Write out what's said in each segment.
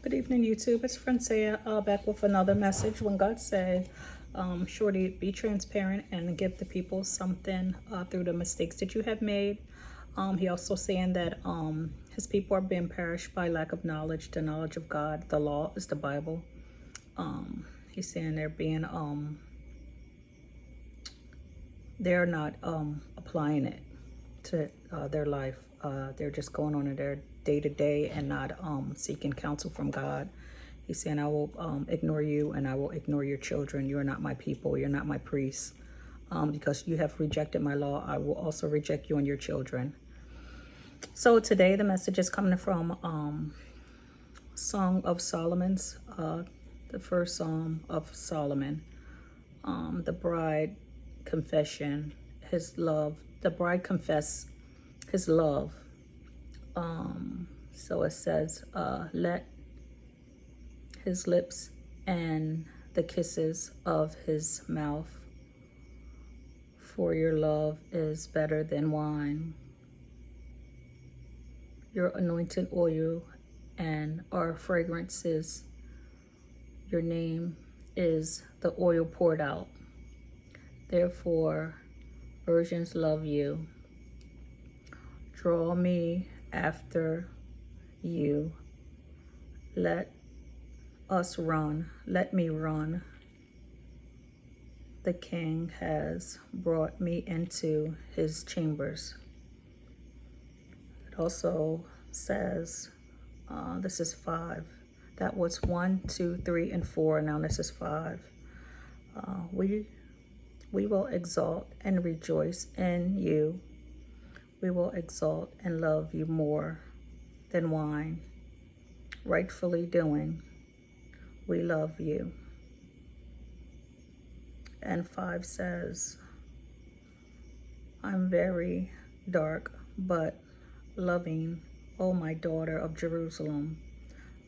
Good evening, YouTube. It's Francia back with another message. When God said, "Shorty, be transparent and give the people something through the mistakes that you have made." He also saying that his people are being perished by lack of knowledge, the knowledge of God. The law is the Bible. He's saying they're not applying it to their life. They're just going on in their day to day and not seeking counsel from God. He's saying, I will ignore you and I will ignore your children. You are not my people. You're not my priests. Because you have rejected my law, I will also reject you and your children. So today the message is coming from Song of Solomon's, the first Psalm of Solomon. The bride confession, his love. The bride confess his love. So it says, let his lips and the kisses of his mouth, for your love is better than wine. Your anointed oil and our fragrances. Your name is the oil poured out. Therefore, virgins love you. Draw me after you. Let us run. Let me run. The king has brought me into his chambers. It also says, this is 5. That was 1, 2, 3, and 4. Now this is 5. We will exalt and rejoice in you. We will exalt and love you more than wine. Rightfully doing, we love you. And 5 says, I'm very dark, but loving, O my daughter of Jerusalem,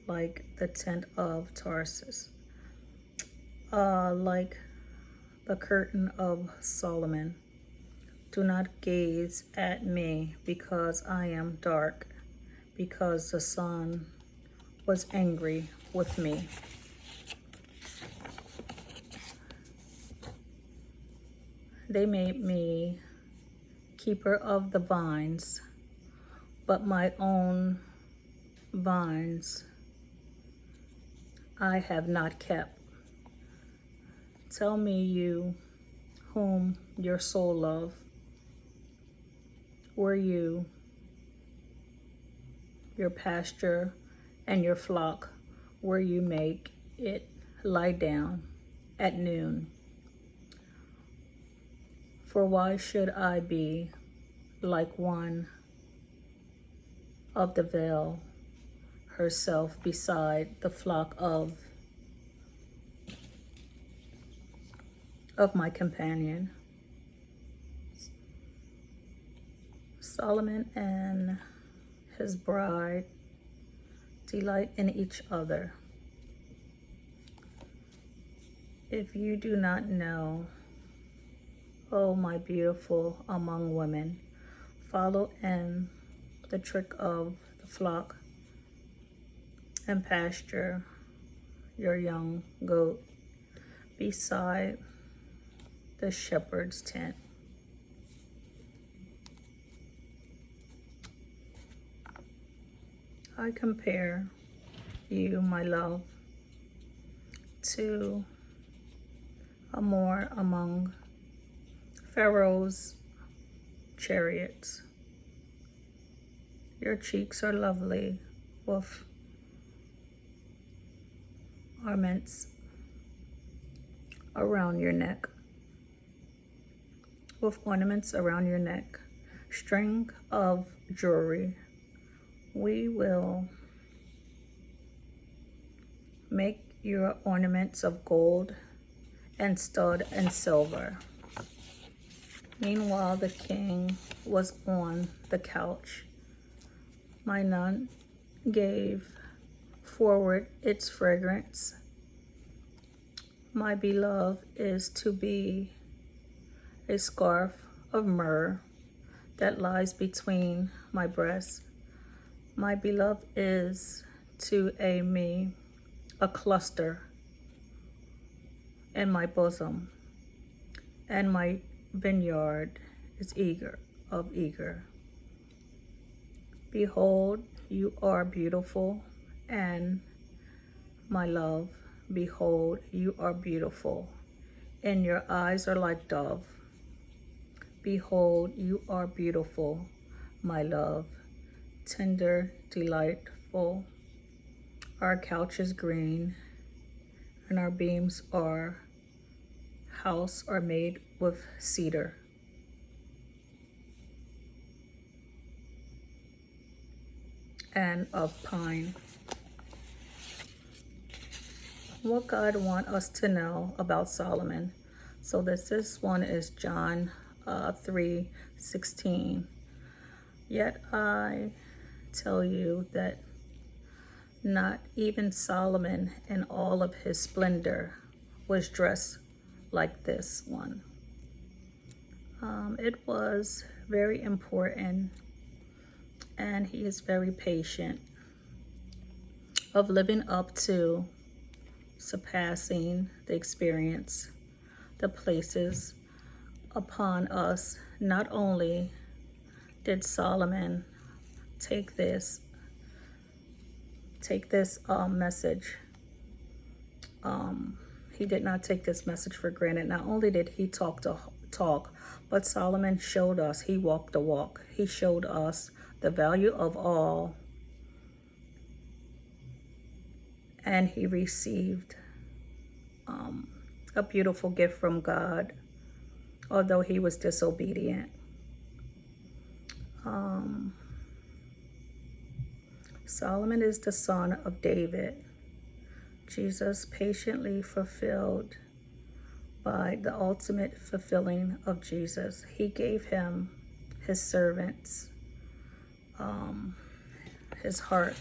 like the tent of Tarsus, like the curtain of Solomon. Do not gaze at me because I am dark, because the sun was angry with me. They made me keeper of the vines, but my own vines I have not kept. Tell me, you whom your soul loved, were you your pasture and your flock, where you make it lie down at noon? For why should I be like one of the veil herself beside the flock of my companion? Solomon and his bride delight in each other. If you do not know, oh my beautiful among women, follow in the trick of the flock and pasture your young goat beside the shepherd's tent. I compare you, my love, to a Moor among Pharaoh's chariots. Your cheeks are lovely with ornaments around your neck. With ornaments around your neck, string of jewelry. We will make your ornaments of gold and stud and silver. Meanwhile, the king was on the couch. My nun gave forward its fragrance. My beloved is to be a scarf of myrrh that lies between my breasts. My beloved is to a me, a cluster in my bosom, and my vineyard is eager. Behold, you are beautiful, and my love, behold, you are beautiful, and your eyes are like dove. Behold, you are beautiful, my love, tender, delightful. Our couch is green, and our beams are made with cedar. And of pine. What God wants us to know about Solomon. So this one is John 3:16. Yet I tell you that not even Solomon in all of his splendor was dressed like this one. It was very important, and he is very patient of living up to surpassing the experience, the places upon us. Not only did Solomon take this message, he did not take this message for granted. Not only did he talk, but Solomon showed us, he walked the walk. He showed us the value of all, and he received a beautiful gift from God, although he was disobedient. Solomon is the son of David. Jesus patiently fulfilled by the ultimate fulfilling of Jesus. He gave him his servants, his heart.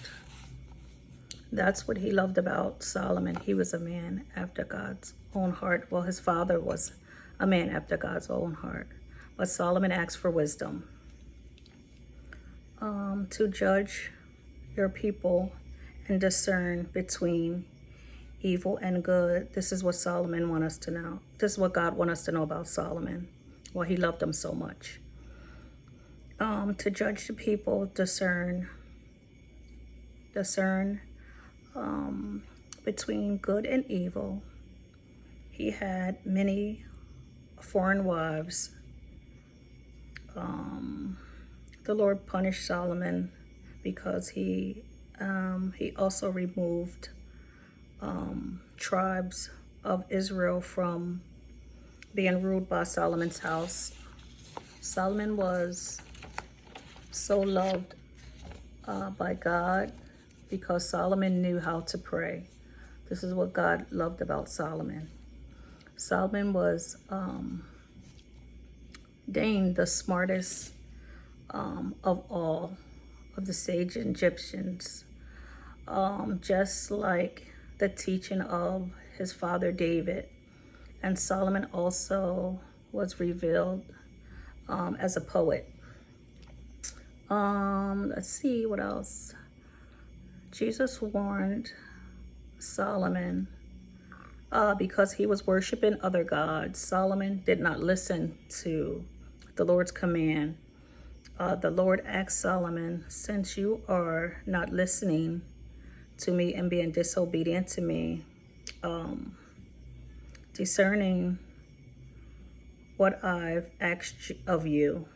That's what he loved about Solomon. He was a man after God's own heart. Well, his father was a man after God's own heart. But Solomon asked for wisdom to judge your people and discern between evil and good. This is what Solomon wants us to know. This is what God wants us to know about Solomon. Well, he loved them so much. To judge the people, discern between good and evil. He had many foreign wives. The Lord punished Solomon because he also removed tribes of Israel from being ruled by Solomon's house. Solomon was so loved by God because Solomon knew how to pray. This is what God loved about Solomon. Solomon was deemed the smartest of all of the sage Egyptians, just like the teaching of his father David. And Solomon also was revealed as a poet. Let's see what else. Jesus warned Solomon because he was worshiping other gods. Solomon did not listen to the Lord's command. The Lord asked Solomon, since you are not listening to me and being disobedient to me, discerning what I've asked of you,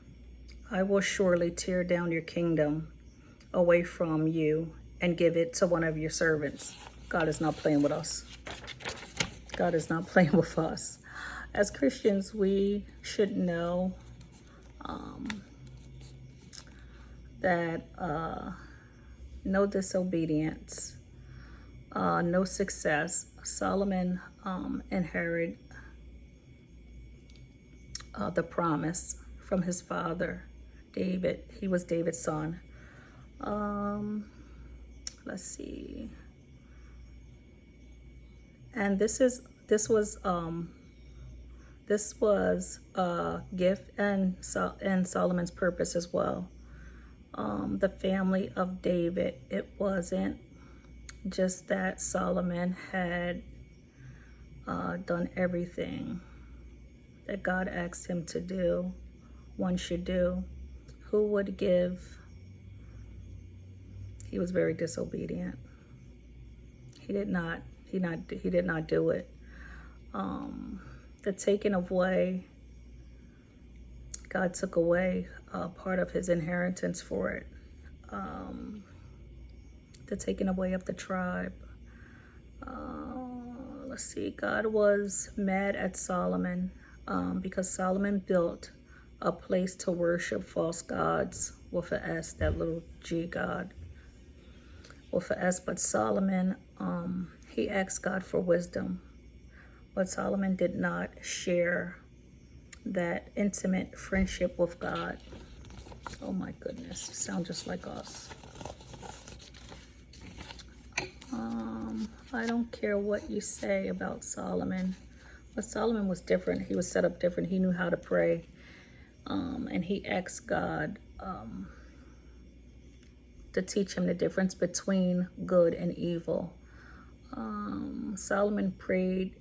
I will surely tear down your kingdom away from you and give it to one of your servants. God is not playing with us. God is not playing with us. As Christians, we should know that no disobedience, no success. Solomon inherited the promise from his father, David. He was David's son. Let's see. And this was a gift and Solomon's purpose as well. The family of David, it wasn't just that Solomon had done everything that God asked him to do, one should do. Who would give? He was very disobedient. He did not do it. The taking away, God took away part of his inheritance for it. The taking away of the tribe. Let's see, God was mad at Solomon because Solomon built a place to worship false gods with an S, that little G God with an S. But Solomon, he asked God for wisdom, but Solomon did not share that intimate friendship with God. Oh my goodness, sound just like us. I don't care what you say about Solomon, but Solomon was different. He was set up different. He knew how to pray, and he asked God to teach him the difference between good and evil. Solomon prayed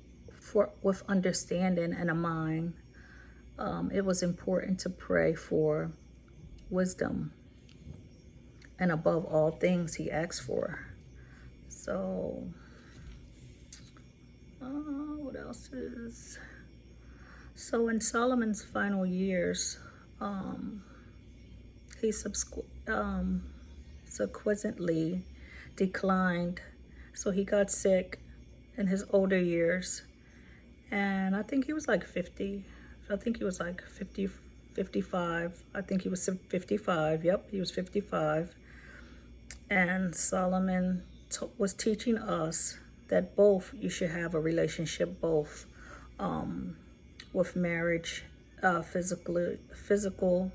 with understanding and a mind. It was important to pray for wisdom, and above all things, he asked for. So, what else is? So in Solomon's final years, he subsequently declined. So he got sick in his older years, and I think he was like 50. I think he was like 50, 55. I think he was 55. Yep, he was 55. And Solomon was teaching us that both, you should have a relationship both with marriage, physical,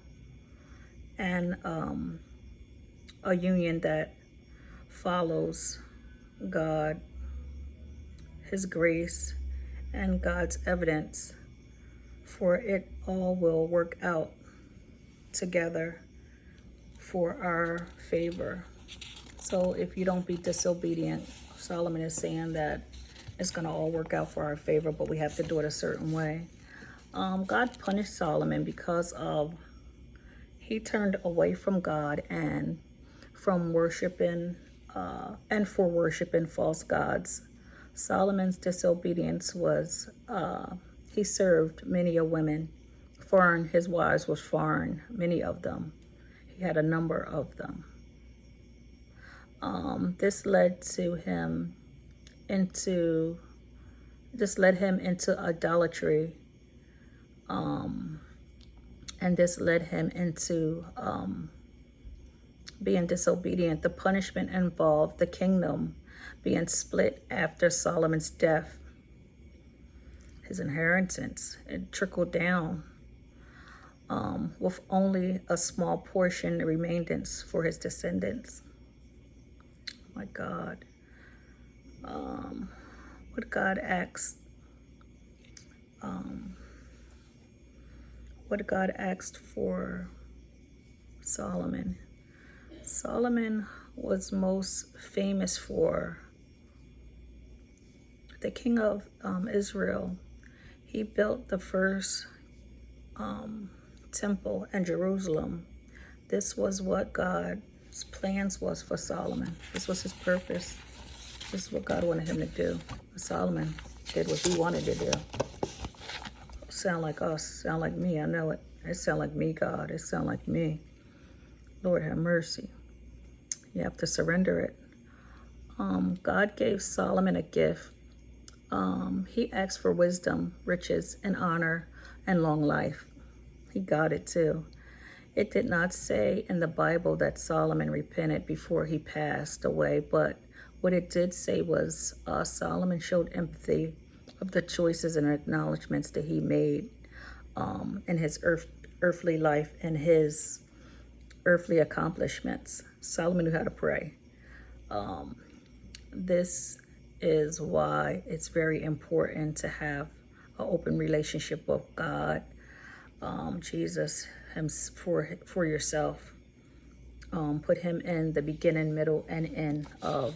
and a union that follows God, his grace, and God's evidence, for it all will work out together for our favor. So if you don't be disobedient, Solomon is saying that it's going to all work out for our favor, but we have to do it a certain way. God punished Solomon because of he turned away from God and from worshiping and for worshiping false gods. Solomon's disobedience was he served many a women. Foreign, his wives was foreign, many of them. He had a number of them. This led him into idolatry, and this led him into being disobedient. The punishment involved the kingdom being split after Solomon's death. His inheritance, it trickled down with only a small portion remaining for his descendants. My God. What God asked for Solomon. Solomon was most famous for the king of Israel. He built the first temple in Jerusalem. This was what God's plans was for Solomon. This was his purpose. This is what God wanted him to do. Solomon did what he wanted to do. Sound like us, sound like me, I know it. It sound like me, God. It sound like me. Lord have mercy. You have to surrender it. God gave Solomon a gift. He asked for wisdom, riches, and honor, and long life. He got it too. It did not say in the Bible that Solomon repented before he passed away, but what it did say was Solomon showed empathy of the choices and acknowledgments that he made in his earthly life and his earthly accomplishments. Solomon knew how to pray. This is why it's very important to have an open relationship with God, Jesus, him for yourself. Put him in the beginning, middle, and end of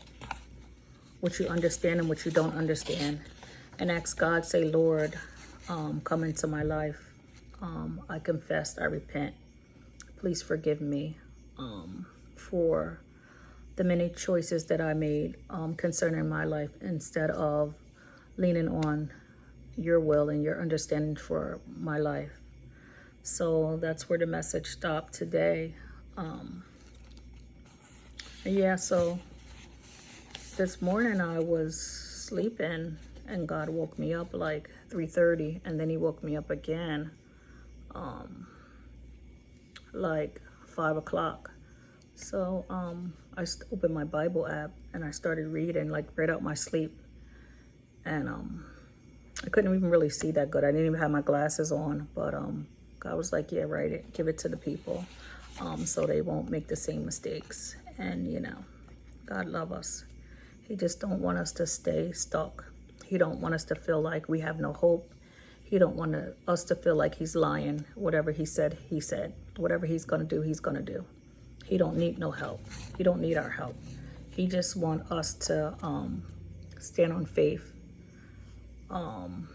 what you understand and what you don't understand. And ask God, say, Lord, come into my life. I confess, I repent. Please forgive me for the many choices that I made concerning my life instead of leaning on your will and your understanding for my life. So that's where the message stopped today. Yeah, so this morning I was sleeping and God woke me up like 3:30, and then he woke me up again like 5 o'clock. So I opened my Bible app and I started reading, like right out my sleep. And I couldn't even really see that good. I didn't even have my glasses on, but God was like, yeah, write it, give it to the people so they won't make the same mistakes. And, you know, God love us. He just don't want us to stay stuck. He don't want us to feel like we have no hope. He don't want us to feel like he's lying. Whatever he said, he said. Whatever he's going to do, he's going to do. He don't need no help. He don't need our help. He just want us to stand on faith.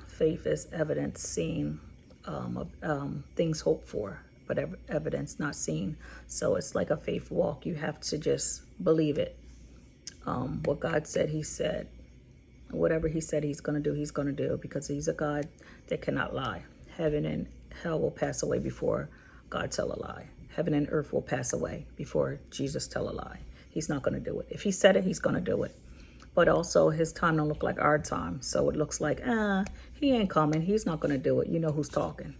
Faith is evidence seen, things hoped for, but evidence not seen. So it's like a faith walk. You have to just believe it. What God said, he said. Whatever he said he's going to do, because he's a God that cannot lie. Heaven and hell will pass away before God tell a lie. Heaven and earth will pass away before Jesus tell a lie. He's not going to do it. If he said it, he's going to do it. But also his time don't look like our time. So it looks like, he ain't coming. He's not going to do it. You know who's talking.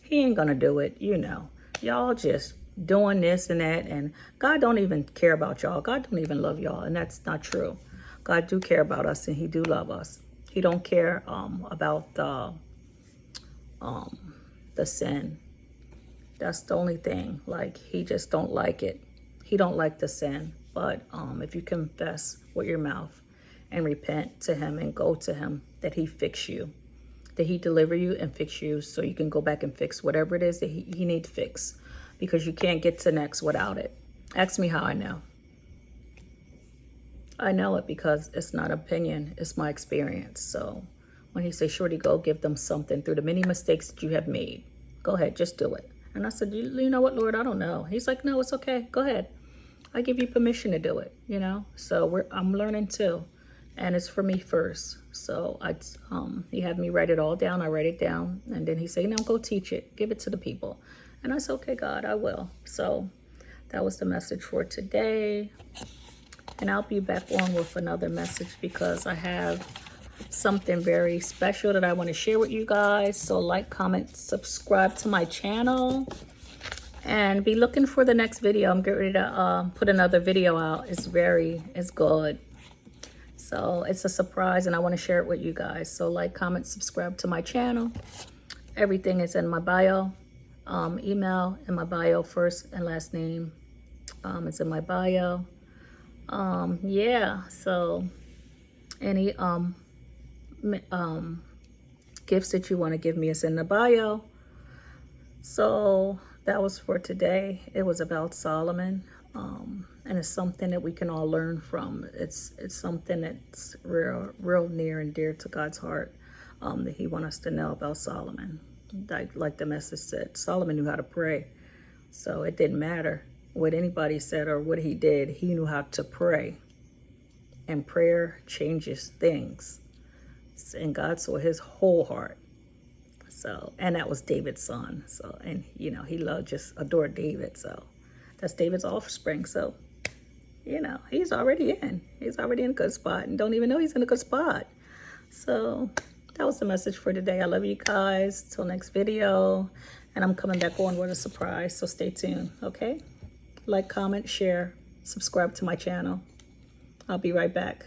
He ain't going to do it. You know, y'all just doing this and that. And God don't even care about y'all. God don't even love y'all. And that's not true. God do care about us, and he do love us. He don't care about the sin. That's the only thing. Like, he just don't like it. He don't like the sin. But if you confess with your mouth and repent to him and go to him, that he fix you, that he deliver you and fix you, so you can go back and fix whatever it is that he need to fix, because you can't get to next without it. Ask me how I know. I know it because it's not opinion, it's my experience. So when he says, Shorty, go give them something through the many mistakes that you have made. Go ahead, just do it. And I said, you know what, Lord, I don't know. He's like, no, it's okay. Go ahead. I give you permission to do it, you know? So I'm learning too. And it's for me first. So he had me write it all down. I write it down. And then he said, now go teach it. Give it to the people. And I said, okay, God, I will. So that was the message for today. And I'll be back on with another message, because I have something very special that I want to share with you guys. So like, comment, subscribe to my channel, and be looking for the next video. I'm getting ready to put another video out. It's good. So it's a surprise, and I want to share it with you guys. So like, comment, subscribe to my channel. Everything is in my bio. Email in my bio, first and last name. It's in my bio. Yeah, so any gifts that you want to give me is in the bio. So that was for today. It was about Solomon, and it's something that we can all learn from. It's something that's real near and dear to God's heart, that he wants us to know about Solomon. Like the message said, Solomon knew how to pray, so it didn't matter what anybody said or what he did. He knew how to pray, and prayer changes things. And God saw his whole heart. So, and that was David's son. So, and you know, he just adored David. So that's David's offspring. So, you know, he's already in a good spot, and don't even know he's in a good spot. So that was the message for today. I love you guys. Till next video. And I'm coming back on with a surprise. So stay tuned. Okay. Like, comment, share, subscribe to my channel. I'll be right back.